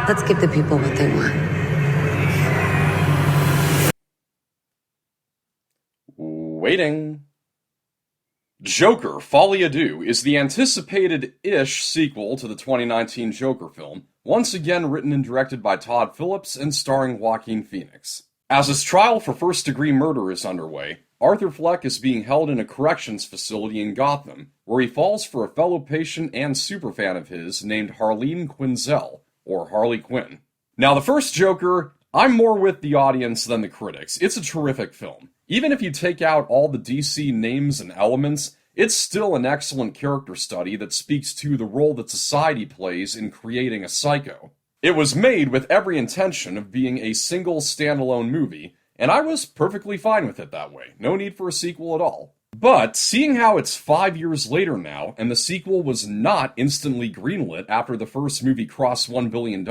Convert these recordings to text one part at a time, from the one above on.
Let's give the people what they want. Waiting. Joker, Folie is the anticipated-ish sequel to the 2019 Joker film, once again written and directed by Todd Phillips and starring Joaquin Phoenix. As his trial for first-degree murder is underway, Arthur Fleck is being held in a corrections facility in Gotham, where he falls for a fellow patient and superfan of his named Harleen Quinzel, or Harley Quinn. Now, the first Joker, I'm more with the audience than the critics. It's a terrific film. Even if you take out all the DC names and elements, it's still an excellent character study that speaks to the role that society plays in creating a psycho. It was made with every intention of being a single standalone movie, and I was perfectly fine with it that way. No need for a sequel at all. But seeing how it's 5 years later now, and the sequel was not instantly greenlit after the first movie crossed $1 billion,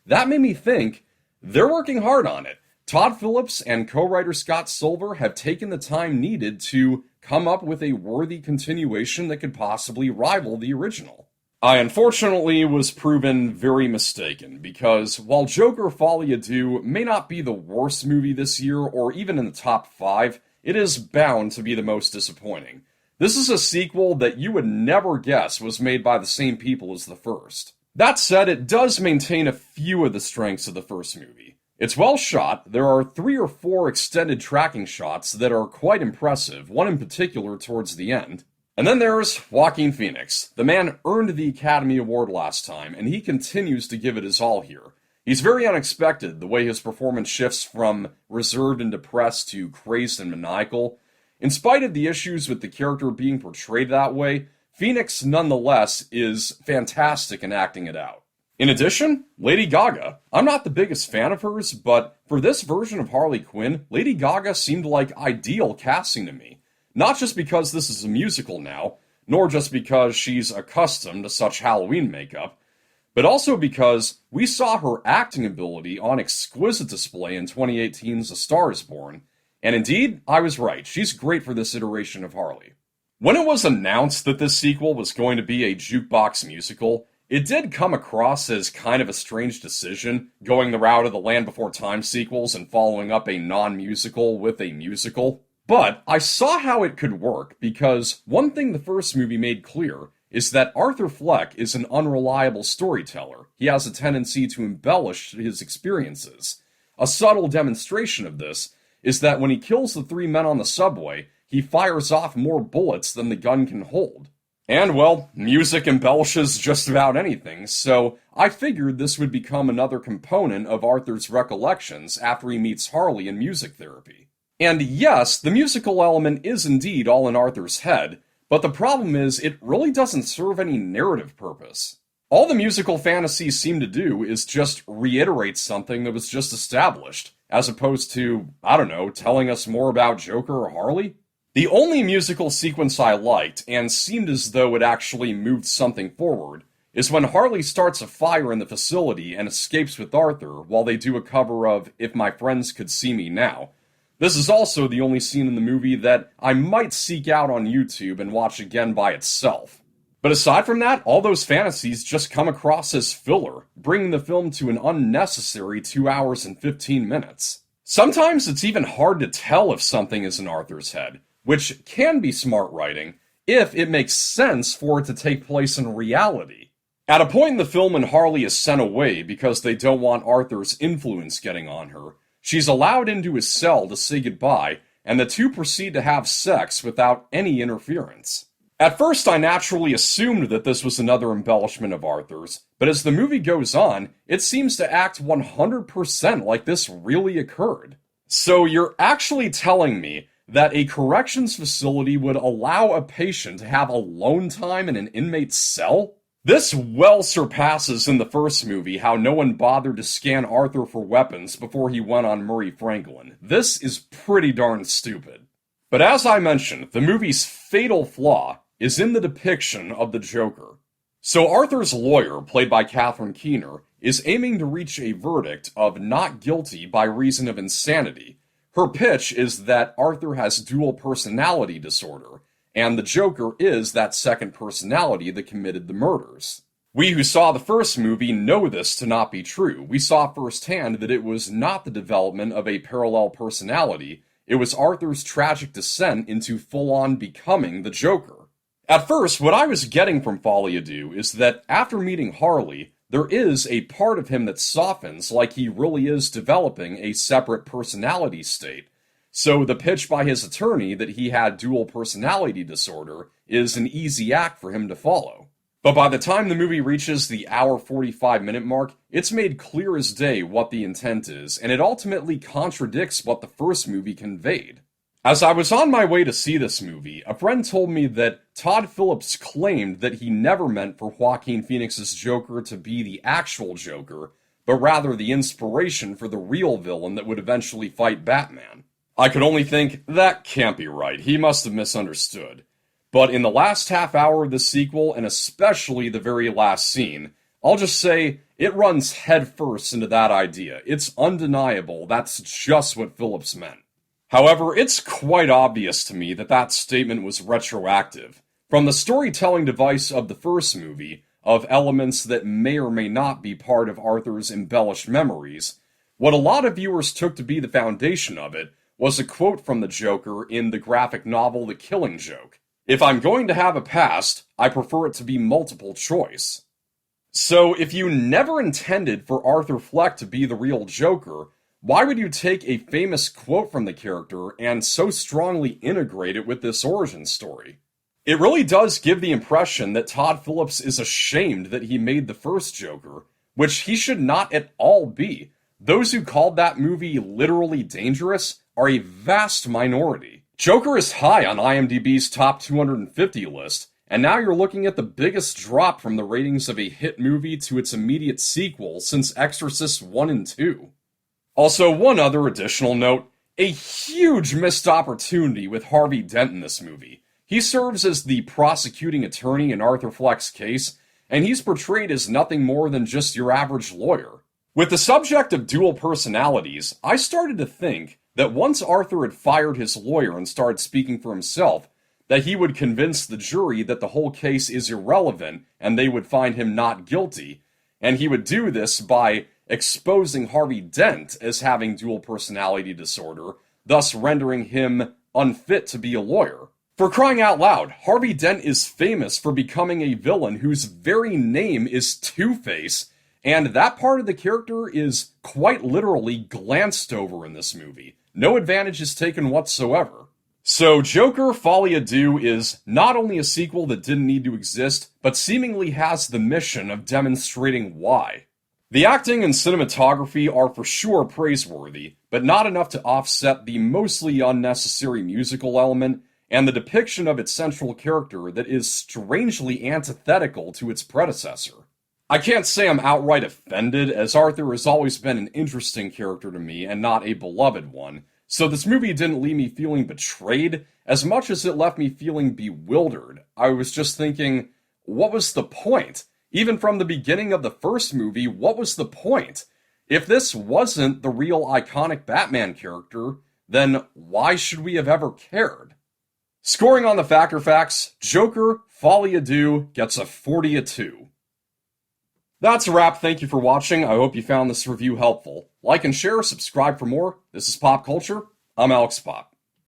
that made me think they're working hard on it. Todd Phillips and co-writer Scott Silver have taken the time needed to come up with a worthy continuation that could possibly rival the original. I unfortunately was proven very mistaken, because while Joker Folie may not be the worst movie this year or even in the top 5, it is bound to be the most disappointing. This is a sequel that you would never guess was made by the same people as the first. That said, it does maintain a few of the strengths of the first movie. It's well shot. There are 3 or 4 extended tracking shots that are quite impressive, one in particular towards the end. And then there's Joaquin Phoenix. The man earned the Academy Award last time, and he continues to give it his all here. He's very unexpected, the way his performance shifts from reserved and depressed to crazed and maniacal. In spite of the issues with the character being portrayed that way, Phoenix nonetheless is fantastic in acting it out. In addition, Lady Gaga. I'm not the biggest fan of hers, but for this version of Harley Quinn, Lady Gaga seemed like ideal casting to me. Not just because this is a musical now, nor just because she's accustomed to such Halloween makeup, but also because we saw her acting ability on exquisite display in 2018's A Star is Born, and indeed, I was right, she's great for this iteration of Harley. When it was announced that this sequel was going to be a jukebox musical, it did come across as kind of a strange decision, going the route of the Land Before Time sequels and following up a non-musical with a musical. But I saw how it could work, because one thing the first movie made clear is that Arthur Fleck is an unreliable storyteller. He has a tendency to embellish his experiences. A subtle demonstration of this is that when he kills the 3 men on the subway, he fires off more bullets than the gun can hold. And, well, music embellishes just about anything, so I figured this would become another component of Arthur's recollections after he meets Harley in music therapy. And yes, the musical element is indeed all in Arthur's head, but the problem is it really doesn't serve any narrative purpose. All the musical fantasies seem to do is just reiterate something that was just established, as opposed to, I don't know, telling us more about Joker or Harley. The only musical sequence I liked, and seemed as though it actually moved something forward, is when Harley starts a fire in the facility and escapes with Arthur while they do a cover of If My Friends Could See Me Now. This is also the only scene in the movie that I might seek out on YouTube and watch again by itself. But aside from that, all those fantasies just come across as filler, bringing the film to an unnecessary 2 hours and 15 minutes. Sometimes it's even hard to tell if something is in Arthur's head, which can be smart writing if it makes sense for it to take place in reality. At a point in the film when Harley is sent away because they don't want Arthur's influence getting on her, she's allowed into his cell to say goodbye, and the two proceed to have sex without any interference. At first, I naturally assumed that this was another embellishment of Arthur's, but as the movie goes on, it seems to act 100% like this really occurred. So you're actually telling me that a corrections facility would allow a patient to have alone time in an inmate's cell? This well surpasses in the first movie how no one bothered to scan Arthur for weapons before he went on Murray Franklin. This is pretty darn stupid. But as I mentioned, the movie's fatal flaw is in the depiction of the Joker. So Arthur's lawyer, played by Catherine Keener, is aiming to reach a verdict of not guilty by reason of insanity. Her pitch is that Arthur has dual personality disorder, and the Joker is that second personality that committed the murders. We who saw the first movie know this to not be true. We saw firsthand that it was not the development of a parallel personality, it was Arthur's tragic descent into full-on becoming the Joker. At first, what I was getting from Folie Deux is that after meeting Harley, there is a part of him that softens like he really is developing a separate personality state. So the pitch by his attorney that he had dual personality disorder is an easy act for him to follow. But by the time the movie reaches the hour 45-minute mark, it's made clear as day what the intent is, and it ultimately contradicts what the first movie conveyed. As I was on my way to see this movie, a friend told me that Todd Phillips claimed that he never meant for Joaquin Phoenix's Joker to be the actual Joker, but rather the inspiration for the real villain that would eventually fight Batman. I could only think, that can't be right, he must have misunderstood. But in the last half hour of the sequel, and especially the very last scene, I'll just say, it runs headfirst into that idea. It's undeniable that's just what Phillips meant. However, it's quite obvious to me that that statement was retroactive. From the storytelling device of the first movie, of elements that may or may not be part of Arthur's embellished memories, what a lot of viewers took to be the foundation of it was a quote from the Joker in the graphic novel The Killing Joke. If I'm going to have a past, I prefer it to be multiple choice. So if you never intended for Arthur Fleck to be the real Joker, why would you take a famous quote from the character and so strongly integrate it with this origin story? It really does give the impression that Todd Phillips is ashamed that he made the first Joker, which he should not at all be. Those who called that movie literally dangerous are a vast minority. Joker is high on IMDb's top 250 list, and now you're looking at the biggest drop from the ratings of a hit movie to its immediate sequel since Exorcist 1 and 2. Also, one other additional note, a huge missed opportunity with Harvey Dent in this movie. He serves as the prosecuting attorney in Arthur Fleck's case, and he's portrayed as nothing more than just your average lawyer. With the subject of dual personalities, I started to think that once Arthur had fired his lawyer and started speaking for himself, that he would convince the jury that the whole case is irrelevant and they would find him not guilty, and he would do this by exposing Harvey Dent as having dual personality disorder, thus rendering him unfit to be a lawyer. For crying out loud, Harvey Dent is famous for becoming a villain whose very name is Two-Face, and that part of the character is quite literally glanced over in this movie. No advantage is taken whatsoever. So Joker Folie Deux is not only a sequel that didn't need to exist, but seemingly has the mission of demonstrating why. The acting and cinematography are for sure praiseworthy, but not enough to offset the mostly unnecessary musical element and the depiction of its central character that is strangely antithetical to its predecessor. I can't say I'm outright offended, as Arthur has always been an interesting character to me and not a beloved one, so this movie didn't leave me feeling betrayed as much as it left me feeling bewildered. I was just thinking, what was the point? Even from the beginning of the first movie, what was the point? If this wasn't the real iconic Batman character, then why should we have ever cared? Scoring on the Factor Facts, Joker Folie Deux gets a 40-2. That's a wrap. Thank you for watching. I hope you found this review helpful. Like and share, subscribe for more. This is Pop Culture. I'm Alex Pop.